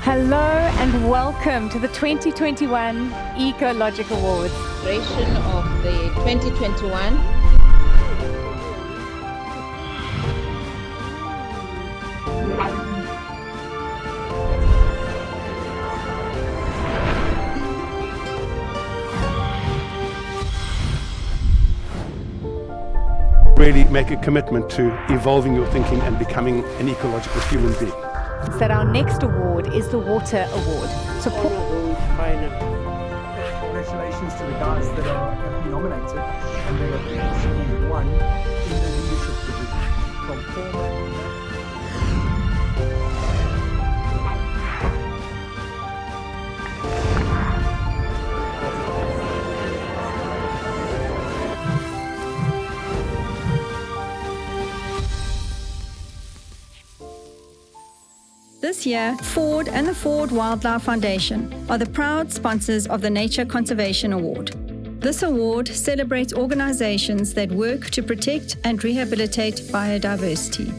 Hello and welcome to the 2021 Ecologic Awards. Celebration of the 2021 really make a commitment to evolving your thinking and becoming an ecological human being. That our next award is the Water Award. Congratulations to the guys that have been nominated and they have actually won in the leadership division from former. This year, Ford and the Ford Wildlife Foundation are the proud sponsors of the Nature Conservation Award. This award celebrates organizations that work to protect and rehabilitate biodiversity.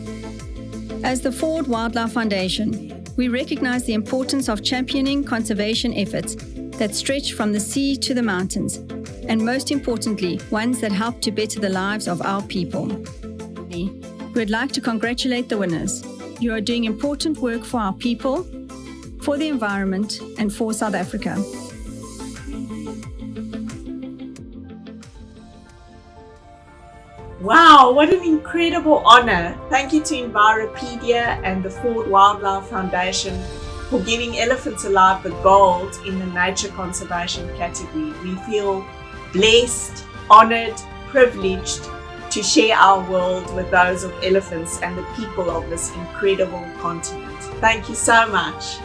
As the Ford Wildlife Foundation, we recognize the importance of championing conservation efforts that stretch from the sea to the mountains, and most importantly, ones that help to better the lives of our people. We'd like to congratulate the winners. You are doing important work for our people, for the environment, and for South Africa. Wow, what an incredible honor. Thank you to Enviropedia and the Ford Wildlife Foundation for giving Elephants Alive the gold in the nature conservation category. We feel blessed, honored, privileged to share our world with those of elephants and the people of this incredible continent. Thank you so much.